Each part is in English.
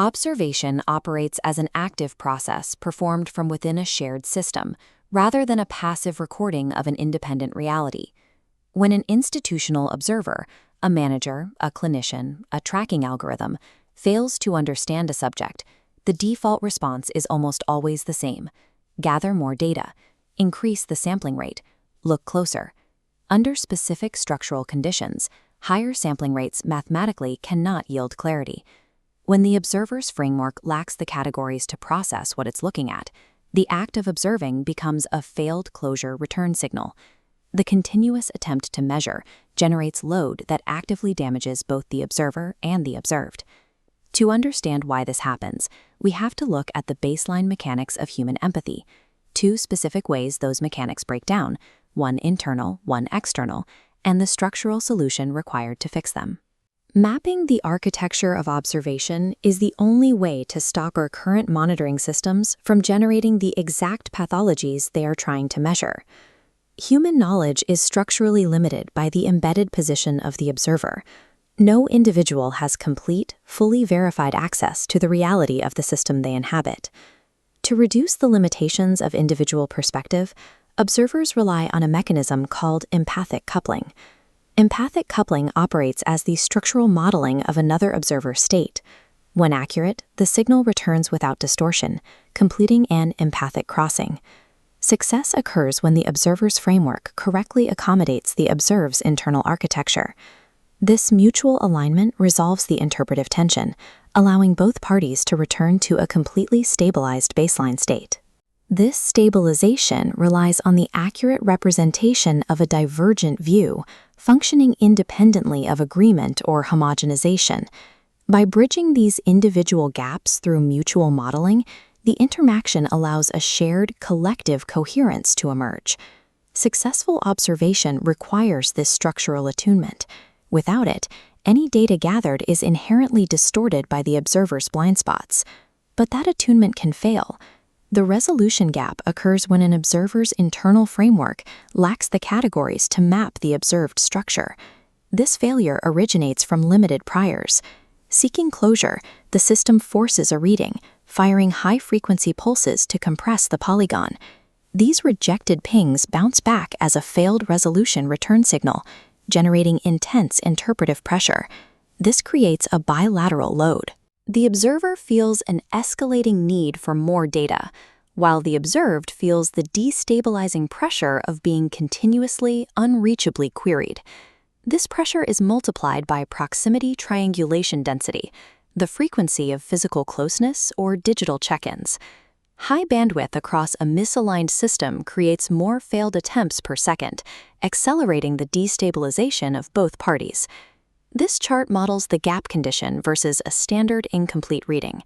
Observation operates as an active process performed from within a shared system, rather than a passive recording of an independent reality. When an institutional observer, a manager, a clinician, a tracking algorithm, fails to understand a subject, the default response is almost always the same: gather more data, increase the sampling rate, look closer. Under specific structural conditions, higher sampling rates mathematically cannot yield clarity. When the observer's framework lacks the categories to process what it's looking at, the act of observing becomes a failed closure return signal. The continuous attempt to measure generates load that actively damages both the observer and the observed. To understand why this happens, we have to look at the baseline mechanics of human empathy. Two specific ways those mechanics break down, one internal, one external, and the structural solution required to fix them. Mapping the architecture of observation is the only way to stop our current monitoring systems from generating the exact pathologies they are trying to measure. Human knowledge is structurally limited by the embedded position of the observer. No individual has complete, fully verified access to the reality of the system they inhabit. To reduce the limitations of individual perspective, observers rely on a mechanism called empathic coupling. Empathic coupling operates as the structural modeling of another observer's state. When accurate, the signal returns without distortion, completing an empathic crossing. Success occurs when the observer's framework correctly accommodates the observed's internal architecture. This mutual alignment resolves the interpretive tension, allowing both parties to return to a completely stabilized baseline state. This stabilization relies on the accurate representation of a divergent view, functioning independently of agreement or homogenization. By bridging these individual gaps through mutual modeling, the interaction allows a shared collective coherence to emerge. Successful observation requires this structural attunement. Without it, any data gathered is inherently distorted by the observer's blind spots. But that attunement can fail. The resolution gap occurs when an observer's internal framework lacks the categories to map the observed structure. This failure originates from limited priors. Seeking closure, the system forces a reading, firing high-frequency pulses to compress the polygon. These rejected pings bounce back as a failed resolution return signal, generating intense interpretive pressure. This creates a bilateral load. The observer feels an escalating need for more data, while the observed feels the destabilizing pressure of being continuously, unreachably queried. This pressure is multiplied by proximity triangulation density, the frequency of physical closeness or digital check-ins. High bandwidth across a misaligned system creates more failed attempts per second, accelerating the destabilization of both parties. This chart models the gap condition versus a standard incomplete reading.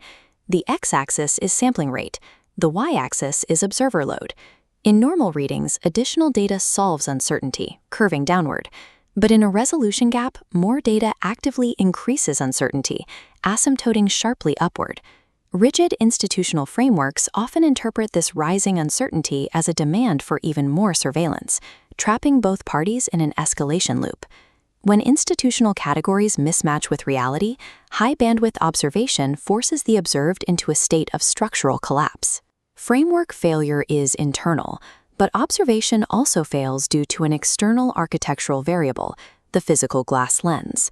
The x-axis is sampling rate. The y-axis is observer load. In normal readings, additional data solves uncertainty, curving downward. But in a resolution gap, more data actively increases uncertainty, asymptoting sharply upward. Rigid institutional frameworks often interpret this rising uncertainty as a demand for even more surveillance, trapping both parties in an escalation loop. When institutional categories mismatch with reality, high-bandwidth observation forces the observed into a state of structural collapse. Framework failure is internal, but observation also fails due to an external architectural variable, the physical glass lens.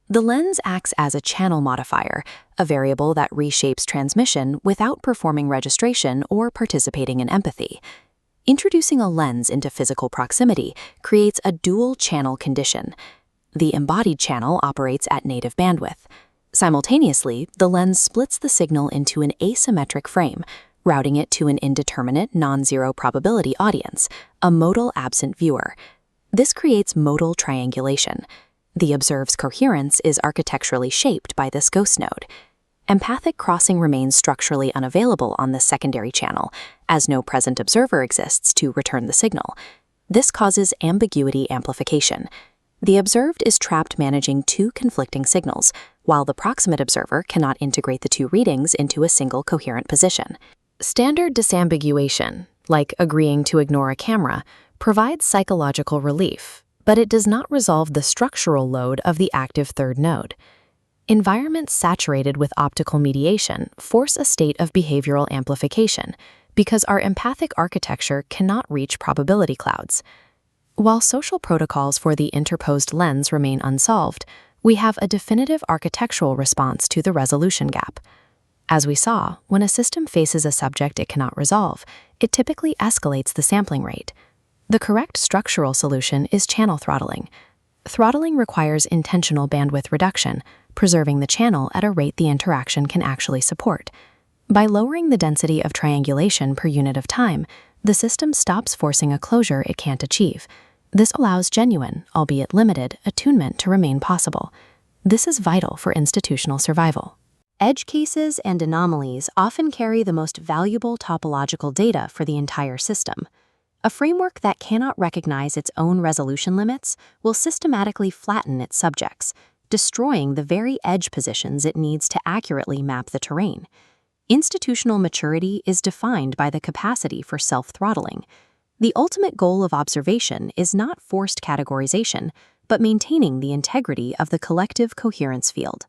The lens acts as a channel modifier, a variable that reshapes transmission without performing registration or participating in empathy. Introducing a lens into physical proximity creates a dual-channel condition. The embodied channel operates at native bandwidth. Simultaneously, the lens splits the signal into an asymmetric frame, routing it to an indeterminate non-zero probability audience, a modal absent viewer. This creates modal triangulation. The observed's coherence is architecturally shaped by this ghost node. Empathic crossing remains structurally unavailable on this secondary channel, as no present observer exists to return the signal. This causes ambiguity amplification. The observed is trapped managing two conflicting signals, while the proximate observer cannot integrate the two readings into a single coherent position. Standard disambiguation, like agreeing to ignore a camera, provides psychological relief, but it does not resolve the structural load of the active third node. Environments saturated with optical mediation force a state of behavioral amplification because our empathic architecture cannot reach probability clouds. While social protocols for the interposed lens remain unsolved, we have a definitive architectural response to the resolution gap. As we saw, when a system faces a subject it cannot resolve, it typically escalates the sampling rate. The correct structural solution is channel throttling. Throttling requires intentional bandwidth reduction, preserving the channel at a rate the interaction can actually support. By lowering the density of triangulation per unit of time, the system stops forcing a closure it can't achieve. This allows genuine, albeit limited, attunement to remain possible. This is vital for institutional survival. Edge cases and anomalies often carry the most valuable topological data for the entire system. A framework that cannot recognize its own resolution limits will systematically flatten its subjects, destroying the very edge positions it needs to accurately map the terrain. Institutional maturity is defined by the capacity for self-throttling. The ultimate goal of observation is not forced categorization, but maintaining the integrity of the collective coherence field.